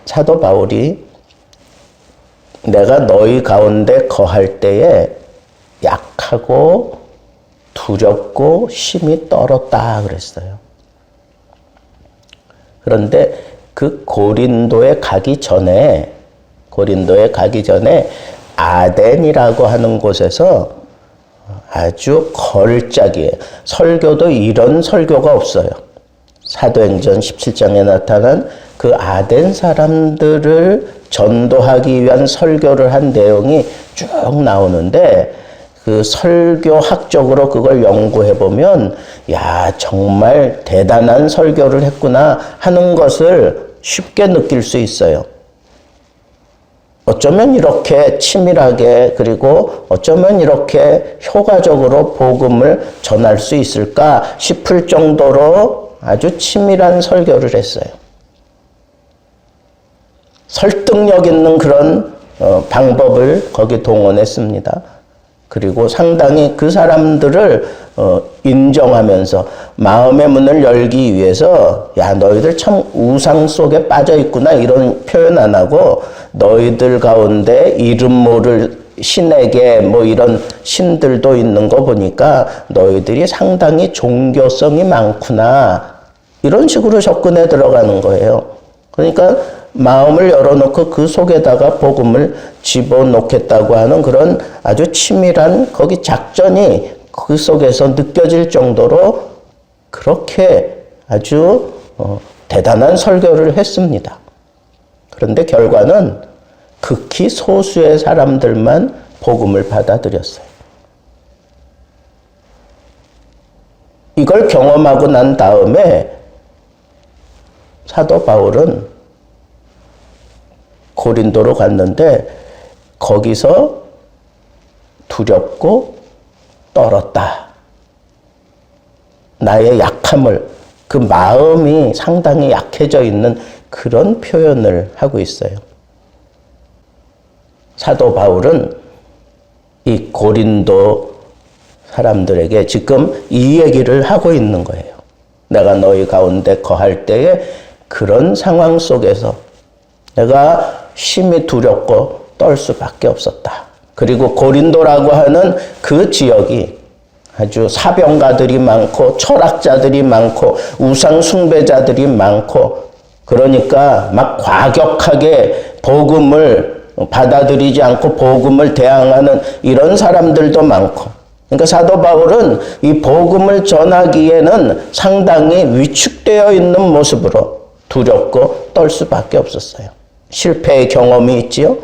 사도 바울이 내가 너희 가운데 거할 때에 약하고 두렵고 심히 떨었다 그랬어요. 그런데 그 고린도에 가기 전에 아덴이라고 하는 곳에서 아주 걸작이에요. 설교도 이런 설교가 없어요. 사도행전 17장에 나타난 그 아덴 사람들을 전도하기 위한 설교를 한 내용이 쭉 나오는데 그 설교학적으로 그걸 연구해 보면 야, 정말 대단한 설교를 했구나 하는 것을 쉽게 느낄 수 있어요. 어쩌면 이렇게 치밀하게 그리고 어쩌면 이렇게 효과적으로 복음을 전할 수 있을까 싶을 정도로 아주 치밀한 설교를 했어요. 설득력 있는 그런 방법을 거기 동원했습니다. 그리고 상당히 그 사람들을 인정하면서 마음의 문을 열기 위해서 야, 너희들 참 우상 속에 빠져 있구나 이런 표현 안 하고 너희들 가운데 이름 모를 신에게 뭐 이런 신들도 있는 거 보니까 너희들이 상당히 종교성이 많구나 이런 식으로 접근해 들어가는 거예요. 그러니까 마음을 열어놓고 그 속에다가 복음을 집어넣겠다고 하는 그런 아주 치밀한 거기 작전이 그 속에서 느껴질 정도로 그렇게 아주 대단한 설교를 했습니다. 그런데 결과는 극히 소수의 사람들만 복음을 받아들였어요. 이걸 경험하고 난 다음에 사도 바울은 고린도로 갔는데 거기서 두렵고 떨었다. 나의 약함을, 그 마음이 상당히 약해져 있는 그런 표현을 하고 있어요. 사도 바울은 이 고린도 사람들에게 지금 이 얘기를 하고 있는 거예요. 내가 너희 가운데 거할 때에 그런 상황 속에서 내가 심히 두렵고 떨 수밖에 없었다. 그리고 고린도라고 하는 그 지역이 아주 사병가들이 많고 철학자들이 많고 우상 숭배자들이 많고 그러니까 막 과격하게 복음을 받아들이지 않고 복음을 대항하는 이런 사람들도 많고 그러니까 사도 바울은 이 복음을 전하기에는 상당히 위축되어 있는 모습으로 두렵고 떨 수밖에 없었어요. 실패의 경험이 있지요.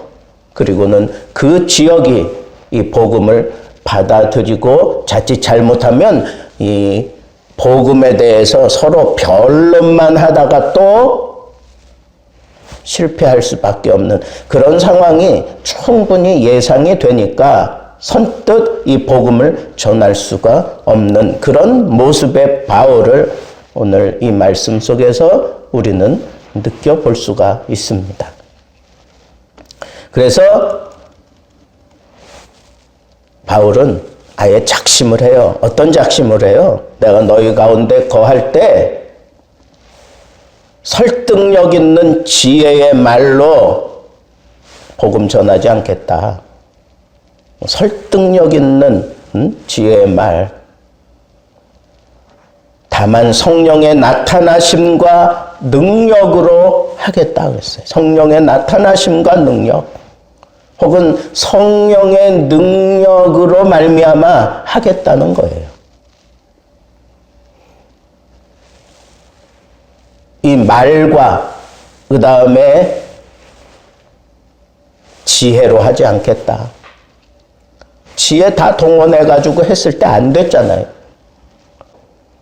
그리고는 그 지역이 이 복음을 받아들이고 자칫 잘못하면 이 복음에 대해서 서로 변론만 하다가 또 실패할 수밖에 없는 그런 상황이 충분히 예상이 되니까 선뜻 이 복음을 전할 수가 없는 그런 모습의 바울을 오늘 이 말씀 속에서 우리는 느껴볼 수가 있습니다. 그래서 바울은 아예 작심을 해요. 어떤 작심을 해요? 내가 너희 가운데 거할 때 설득력 있는 지혜의 말로 복음 전하지 않겠다. 설득력 있는 지혜의 말. 다만 성령의 나타나심과 능력으로 하겠다 그랬어요. 성령의 나타나심과 능력. 혹은 성령의 능력으로 말미암아 하겠다는 거예요. 이 말과 그 다음에 지혜로 하지 않겠다. 지혜 다 동원해가지고 했을 때 안 됐잖아요.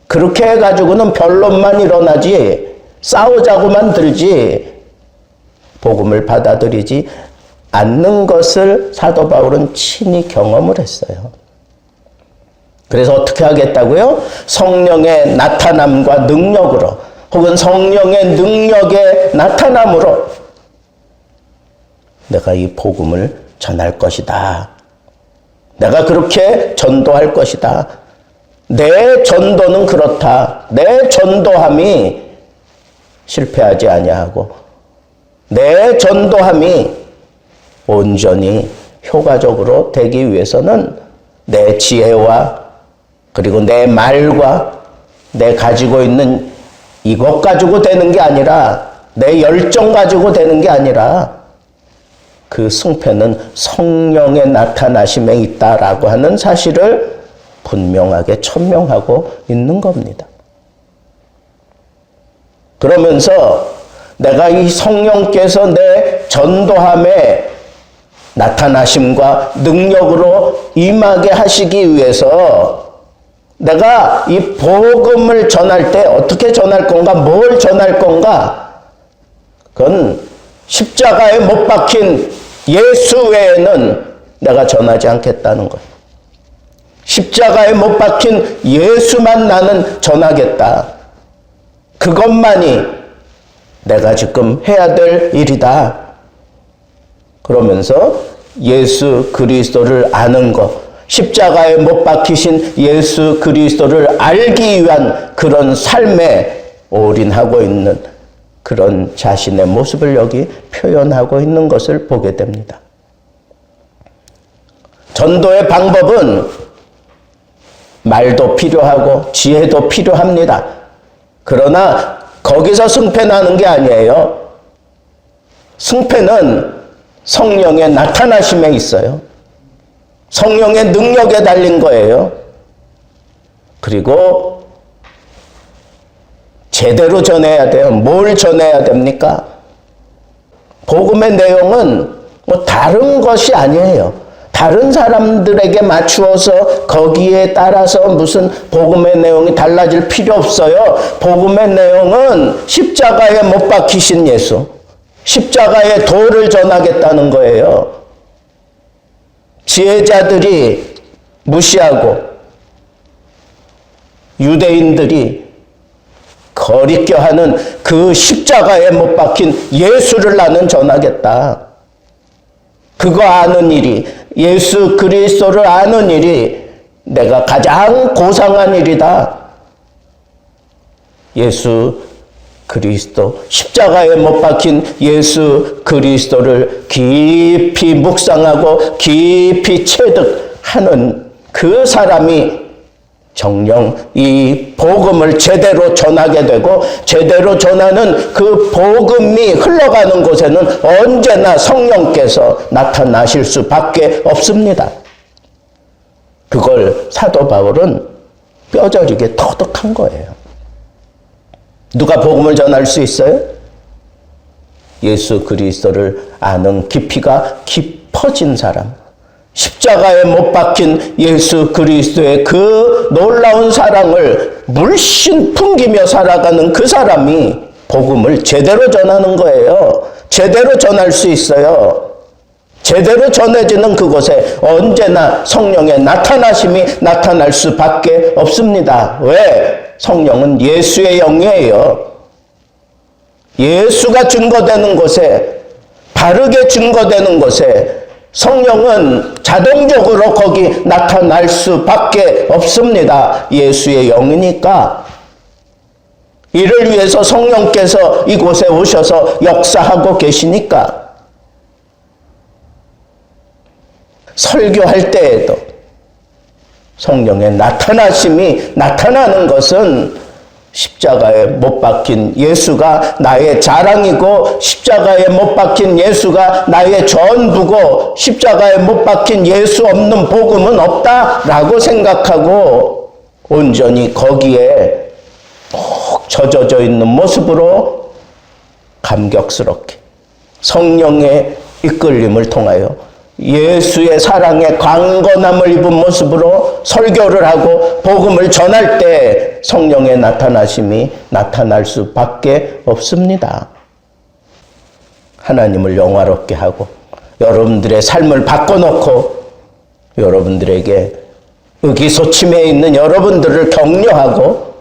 그렇게 해가지고는 변론만 일어나지 싸우자고만 들지 복음을 받아들이지 않는 것을 사도 바울은 친히 경험을 했어요. 그래서 어떻게 하겠다고요? 성령의 나타남과 능력으로 혹은 성령의 능력의 나타남으로 내가 이 복음을 전할 것이다. 내가 그렇게 전도할 것이다. 내 전도는 그렇다. 내 전도함이 실패하지 아니하고 내 전도함이 온전히 효과적으로 되기 위해서는 내 지혜와 그리고 내 말과 내 가지고 있는 이것 가지고 되는 게 아니라 내 열정 가지고 되는 게 아니라 그 승패는 성령의 나타나심에 있다라고 하는 사실을 분명하게 천명하고 있는 겁니다. 그러면서 내가 이 성령께서 내 전도함에 나타나심과 능력으로 임하게 하시기 위해서 내가 이 복음을 전할 때 어떻게 전할 건가, 뭘 전할 건가, 그건 십자가에 못 박힌 예수 외에는 내가 전하지 않겠다는 거예요. 십자가에 못 박힌 예수만 나는 전하겠다. 그것만이 내가 지금 해야 될 일이다. 그러면서 예수 그리스도를 아는 것, 십자가에 못 박히신 예수 그리스도를 알기 위한 그런 삶에 올인하고 있는 그런 자신의 모습을 여기 표현하고 있는 것을 보게 됩니다. 전도의 방법은 말도 필요하고 지혜도 필요합니다. 그러나 거기서 승패나는 게 아니에요. 승패는 성령의 나타나심에 있어요. 성령의 능력에 달린 거예요. 그리고 제대로 전해야 돼요. 뭘 전해야 됩니까? 복음의 내용은 뭐 다른 것이 아니에요. 다른 사람들에게 맞추어서 거기에 따라서 무슨 복음의 내용이 달라질 필요 없어요. 복음의 내용은 십자가에 못 박히신 예수, 십자가의 도를 전하겠다는 거예요. 지혜자들이 무시하고 유대인들이 거리껴하는 그 십자가에 못 박힌 예수를 나는 전하겠다. 그거 아는 일이, 예수 그리스도를 아는 일이 내가 가장 고상한 일이다. 예수 그리스도, 십자가에 못 박힌 예수 그리스도를 깊이 묵상하고 깊이 체득하는 그 사람이 정녕 이 복음을 제대로 전하게 되고, 제대로 전하는 그 복음이 흘러가는 곳에는 언제나 성령께서 나타나실 수밖에 없습니다. 그걸 사도 바울은 뼈저리게 터득한 거예요. 누가 복음을 전할 수 있어요? 예수 그리스도를 아는 깊이가 깊어진 사람, 십자가에 못 박힌 예수 그리스도의 그 놀라운 사랑을 물씬 풍기며 살아가는 그 사람이 복음을 제대로 전하는 거예요. 제대로 전할 수 있어요. 제대로 전해지는 그곳에 언제나 성령의 나타나심이 나타날 수밖에 없습니다. 왜? 성령은 예수의 영이에요. 예수가 증거되는 곳에, 바르게 증거되는 곳에 성령은 자동적으로 거기 나타날 수밖에 없습니다. 예수의 영이니까. 이를 위해서 성령께서 이곳에 오셔서 역사하고 계시니까. 설교할 때에도 성령의 나타나심이 나타나는 것은 십자가에 못 박힌 예수가 나의 자랑이고, 십자가에 못 박힌 예수가 나의 전부고, 십자가에 못 박힌 예수 없는 복음은 없다라고 생각하고 온전히 거기에 푹 젖어져 있는 모습으로 감격스럽게 성령의 이끌림을 통하여 예수의 사랑에 강건함을 입은 모습으로 설교를 하고 복음을 전할 때 성령의 나타나심이 나타날 수밖에 없습니다. 하나님을 영화롭게 하고 여러분들의 삶을 바꿔놓고 여러분들에게 의기소침해 있는 여러분들을 격려하고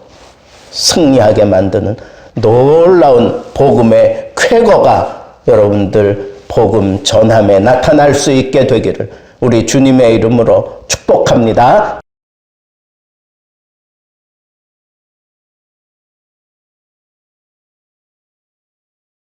승리하게 만드는 놀라운 복음의 쾌거가 여러분들 복음 전함에 나타날 수 있게 되기를 우리 주님의 이름으로 축복합니다.